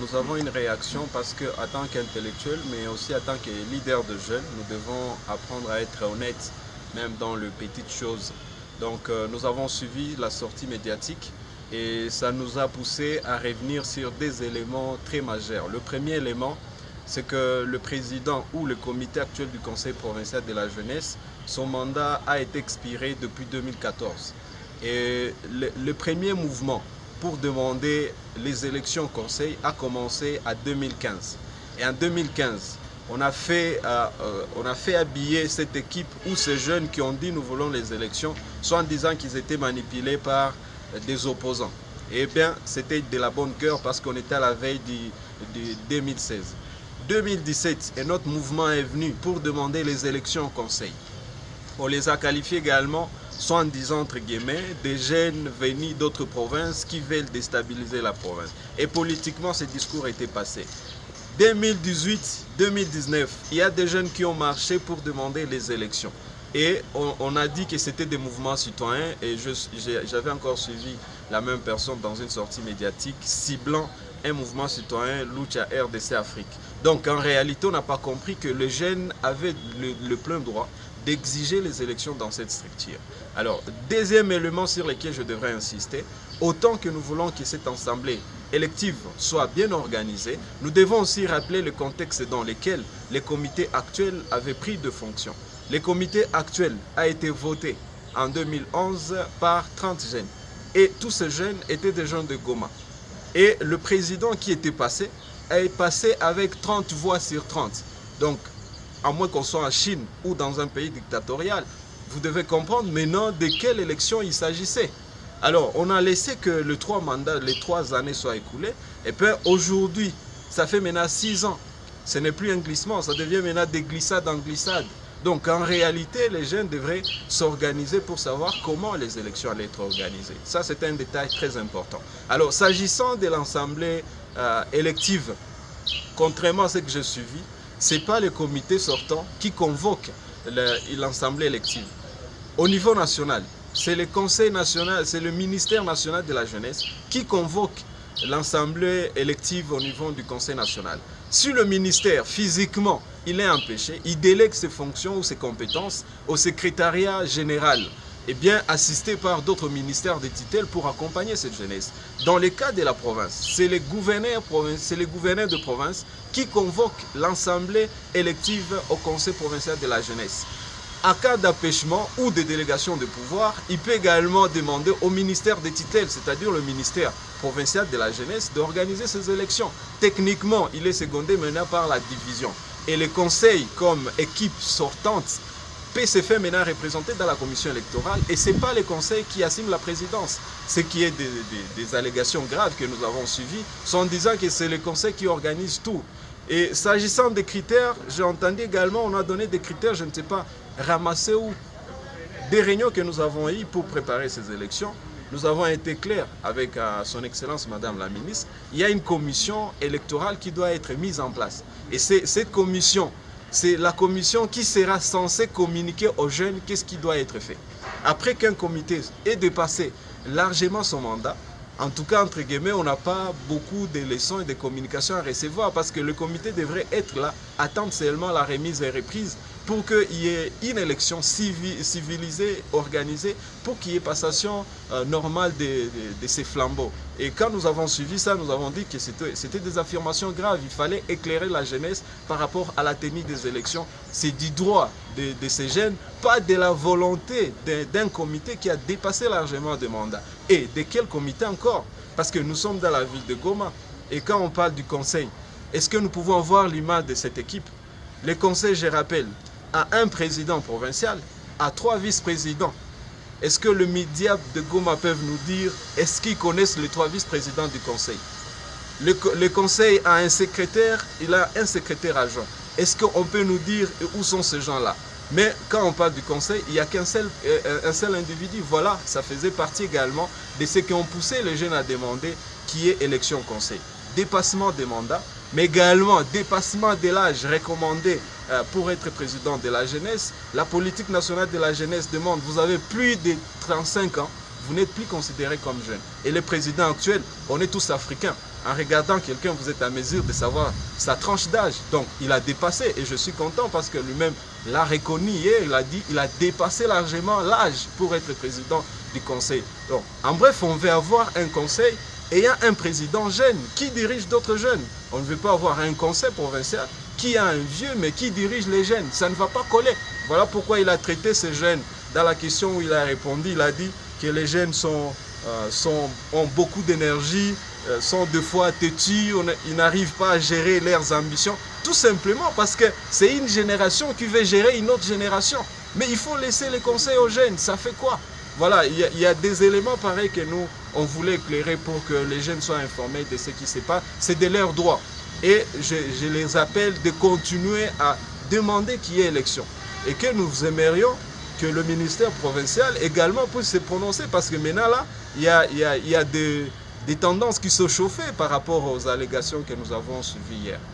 nous avons une réaction parce qu'en tant qu'intellectuel, mais aussi en tant que leader de jeunes, nous devons apprendre à être honnêtes, même dans les petites choses. Donc nous avons suivi la sortie médiatique et ça nous a poussé à revenir sur des éléments très majeurs. Le premier élément, c'est que le président ou le comité actuel du Conseil provincial de la jeunesse, son mandat a été expiré depuis 2014. Et le premier mouvement pour demander les élections au Conseil a commencé en 2015. Et en 2015, on a fait habiller cette équipe ou ces jeunes qui ont dit nous voulons les élections, soit en disant qu'ils étaient manipulés par des opposants. Et bien, c'était de la bonne cœur parce qu'on était à la veille de 2016. 2017, un autre mouvement est venu pour demander les élections au Conseil. On les a qualifiés également, soit en disant entre guillemets, des jeunes venus d'autres provinces qui veulent déstabiliser la province. Et politiquement, ce discours était passé. 2018, 2019, il y a des jeunes qui ont marché pour demander les élections. Et on a dit que c'était des mouvements citoyens et j'avais encore suivi la même personne dans une sortie médiatique ciblant un mouvement citoyen Lucha RDC Afrique. Donc en réalité, on n'a pas compris que les jeunes avaient le plein droit d'exiger les élections dans cette structure. Alors, deuxième élément sur lequel je devrais insister, autant que nous voulons que cette assemblée élective soit bien organisée, nous devons aussi rappeler le contexte dans lequel les comités actuels avaient pris de fonction. Le comité actuel a été voté en 2011 par 30 jeunes. Et tous ces jeunes étaient des jeunes de Goma. Et le président qui était passé est passé avec 30 voix sur 30. Donc, à moins qu'on soit en Chine ou dans un pays dictatorial, vous devez comprendre maintenant de quelle élection il s'agissait. Alors, on a laissé que les 3 années soient écoulées. Et puis aujourd'hui, ça fait maintenant 6 ans. Ce n'est plus un glissement, ça devient maintenant des glissades en glissade. Donc en réalité, les jeunes devraient s'organiser pour savoir comment les élections allaient être organisées. Ça, c'est un détail très important. Alors, s'agissant de l'assemblée élective, contrairement à ce que j'ai suivi, ce n'est pas le comité sortant qui convoque l'assemblée élective. Au niveau national, c'est le Conseil national, c'est le ministère national de la jeunesse qui convoque l'assemblée élective au niveau du Conseil national. Si le ministère, physiquement, il est empêché, il délègue ses fonctions ou ses compétences au secrétariat général, et bien assisté par d'autres ministères de tutelle pour accompagner cette jeunesse. Dans le cas de la province, c'est les gouverneurs de province qui convoquent l'assemblée élective au Conseil provincial de la jeunesse. En cas d'empêchement ou de délégation de pouvoir, il peut également demander au ministère des tutelles, c'est-à-dire le ministère provincial de la jeunesse, d'organiser ces élections. Techniquement, il est secondé maintenant par la division. Et le conseil, comme équipe sortante, peut se faire maintenant représenter dans la commission électorale. Et ce n'est pas le conseil qui assume la présidence. Ce qui est des allégations graves que nous avons suivies, sont en disant que c'est le conseil qui organise tout. Et s'agissant des critères, j'ai entendu également, on a donné des critères, je ne sais pas, ramassés où. Des réunions que nous avons eues pour préparer ces élections, nous avons été clairs avec son Excellence Madame la Ministre. Il y a une commission électorale qui doit être mise en place. Et cette commission, c'est la commission qui sera censée communiquer aux jeunes qu'est-ce qui doit être fait. Après qu'un comité ait dépassé largement son mandat, en tout cas, entre guillemets, on n'a pas beaucoup de leçons et de communication à recevoir parce que le comité devrait être là, attendre seulement la remise et reprise pour qu'il y ait une élection civilisée, organisée, pour qu'il y ait passation normale de ces flambeaux. Et quand nous avons suivi ça, nous avons dit que c'était des affirmations graves. Il fallait éclairer la jeunesse par rapport à la tenue des élections. C'est du droit de ces jeunes, pas de la volonté d'un comité qui a dépassé largement de mandats. Et de quel comité encore? Parce que nous sommes dans la ville de Goma. Et quand on parle du conseil, est-ce que nous pouvons voir l'image de cette équipe? Le conseil, je rappelle, a un président provincial, a 3 vice-présidents. Est-ce que les médias de Goma peuvent nous dire, est-ce qu'ils connaissent les 3 vice-présidents du conseil? Le conseil a un secrétaire, il a un secrétaire adjoint. Est-ce qu'on peut nous dire où sont ces gens-là? Mais quand on parle du conseil, il n'y a qu'un seul individu. Voilà, ça faisait partie également de ce qui ont poussé les jeunes à demander qui est élection au conseil. Dépassement des mandats, mais également dépassement de l'âge recommandé pour être président de la jeunesse. La politique nationale de la jeunesse demande, vous avez plus de 35 ans, vous n'êtes plus considéré comme jeune. Et le président actuel, on est tous africains. En regardant quelqu'un, vous êtes à mesure de savoir sa tranche d'âge. Donc, il a dépassé et je suis content parce que lui-même l'a reconnu hier. Il a dit qu'il a dépassé largement l'âge pour être président du conseil. Donc, en bref, on veut avoir un conseil ayant un président jeune qui dirige d'autres jeunes. On ne veut pas avoir un conseil provincial qui a un vieux mais qui dirige les jeunes. Ça ne va pas coller. Voilà pourquoi il a traité ces jeunes. Dans la question où il a répondu, il a dit que les jeunes ont beaucoup d'énergie, sont deux fois têtus, ils n'arrivent pas à gérer leurs ambitions. Tout simplement parce que c'est une génération qui veut gérer une autre génération. Mais il faut laisser les conseils aux jeunes. Ça fait quoi? Voilà, il y a des éléments pareils que nous, on voulait éclairer pour que les jeunes soient informés de ce qui se passe. C'est de leurs droits. Et je les appelle de continuer à demander qu'il y ait élection. Et que nous aimerions que le ministère provincial également puisse se prononcer. Parce que maintenant, là, il y a des tendances qui se chauffaient par rapport aux allégations que nous avons suivies hier.